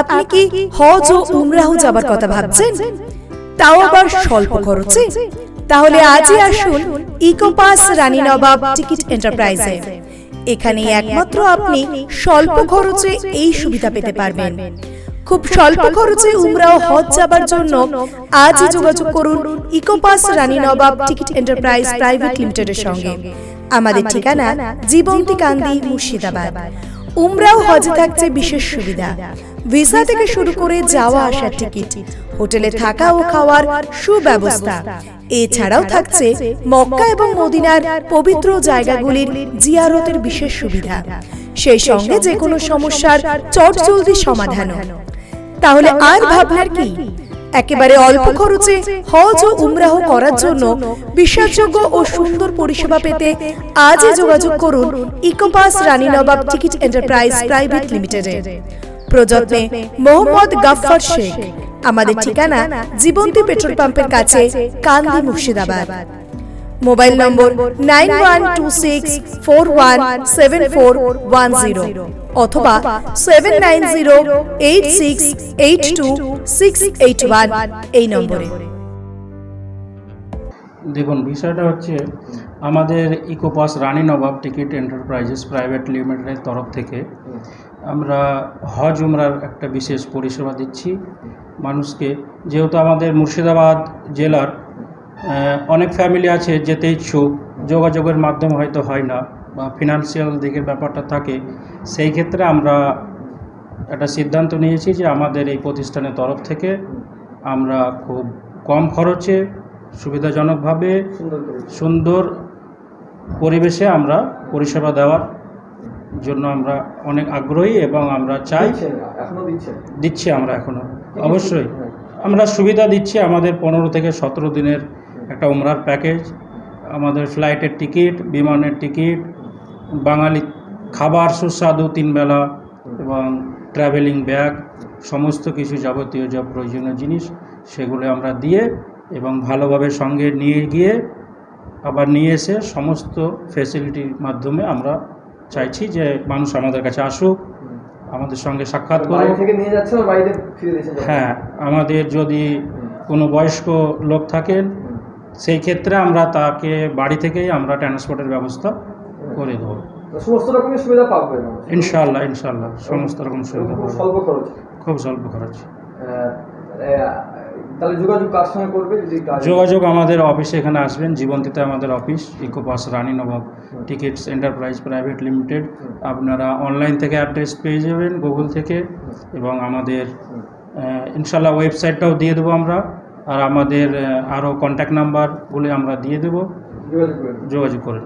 আপনি কি হজ ও উমরাহ যাবার কথা ভাবছেন, তাও আবার স্বল্প খরচে? তাহলে আজই আসুন ইকোপাস রানী নবাব টিকিট এন্টারপ্রাইজে। এখানে একমাত্র আপনি স্বল্প খরচে এই সুবিধা পেতে পারবেন। খুব স্বল্প খরচে উমরাহ হজ যাবার জন্য আজই যোগাযোগ করুন ইকোপাস রানী নবাব টিকিট এন্টারপ্রাইজ প্রাইভেট লিমিটেডের সঙ্গে। আমাদের ঠিকানা জীবন্তীকান্দি, মুর্শিদাবাদ। উমরাহ হজে থাকছে বিশেষ সুবিধা, ভিসা থেকে শুরু করে যাওয়া আসার টিকিট, হোটেলে থাকা ও খাওয়ার সুব্যবস্থা। এছাড়াও থাকছে মক্কা এবং মদিনার পবিত্র জায়গাগুলির জিয়ারতের বিশেষ সুবিধা, সেই সঙ্গে যে কোনো সমস্যার চটজলদি সমাধানও। তাহলে আর ভাবনার কি, একেবারে অল্প খরচে হজ ও উমরাহ করার জন্য বিশ্বাসযোগ্য ও সুন্দর পরিষেবা পেতে আজই যোগাযোগ করুন ইকোপাস রানী নবাব টিকিট এন্টারপ্রাইজ প্রাইভেট লিমিটেডে। প্রযত্নে মোহাম্মদ গাফফার শেখ। আমাদের ঠিকানা জীবন্তী পেট্রোল পাম্পের কাছে, কান্দি, মুর্শিদাবাদ। মোবাইল নম্বর 9126417410 অথবা 7908682681 এই নম্বরে। দেখুন, বিষয়টা হচ্ছে আমাদের ইকোপাস রানী নবাব টিকিট এন্টারপ্রাইজেস প্রাইভেট লিমিটেডের তরফ থেকে আমরা হজ উমরার একটা বিশেষ পরিষেবা দিচ্ছি মানুষকে। যেহেতু আমাদের মুর্শিদাবাদ জেলার অনেক ফ্যামিলি আছে যেতে ইচ্ছুক, যোগাযোগের মাধ্যমে হয়তো হয় না বা ফিনান্সিয়াল দিকের ব্যাপারটা থাকে, সেই ক্ষেত্রে আমরা একটা সিদ্ধান্ত নিয়েছি যে আমাদের এই প্রতিষ্ঠানের তরফ থেকে আমরা খুব কম খরচে সুবিধাজনকভাবে সুন্দর পরিবেশে আমরা পরিষেবা দেওয়ার জন্য আমরা অনেক আগ্রহী এবং আমরা চাই, দিচ্ছি আমরা এখনও অবশ্যই আমরা সুবিধা দিচ্ছি। আমাদের 15 থেকে 17 দিনের একটা উমরার প্যাকেজ, আমাদের ফ্লাইটের টিকিট, বিমানের টিকিট, বাঙালি খাবার সুস্বাদু 3 বেলা এবং ট্রাভেলিং ব্যাগ, সমস্ত কিছু যাবতীয় যা প্রয়োজনীয় জিনিস সেগুলো আমরা দিয়ে এবং ভালোভাবে সঙ্গে নিয়ে গিয়ে আবার নিয়ে এসে সমস্ত ফ্যাসিলিটির মাধ্যমে আমরা চাইছি যে মানুষ আমাদের কাছে আসুক, আমাদের সঙ্গে সাক্ষাৎ করুক। হ্যাঁ, আমাদের যদি কোনো বয়স্ক লোক থাকেন সেই ক্ষেত্রে আমরা তাকে বাড়ি থেকেই আমরা ট্রান্সপোর্টের ব্যবস্থা করে দেবো। সমস্ত রকমের সুবিধা পাবো ইনশাআল্লাহ, ইনশাআল্লাহ সমস্ত রকম সুবিধা পাবো, খুব স্বল্প খরচ। তাহলে যোগাযোগ কার সঙ্গে করবে? যোগাযোগ আমাদের অফিসে এখানে আসবেন, জীবন্তীতে আমাদের অফিস, ইকোপাস রানী নবাব টিকিটস এন্টারপ্রাইজ প্রাইভেট লিমিটেড। আপনারা অনলাইন থেকে অ্যাড্রেস পেয়ে যাবেন গুগল থেকে, এবং আমাদের ইনশাআল্লাহ ওয়েবসাইটটাও দিয়ে দেবো আমরা, আর আমাদের আরও কন্ট্যাক্ট নাম্বারগুলি আমরা দিয়ে দেবো, যোগাযোগ করে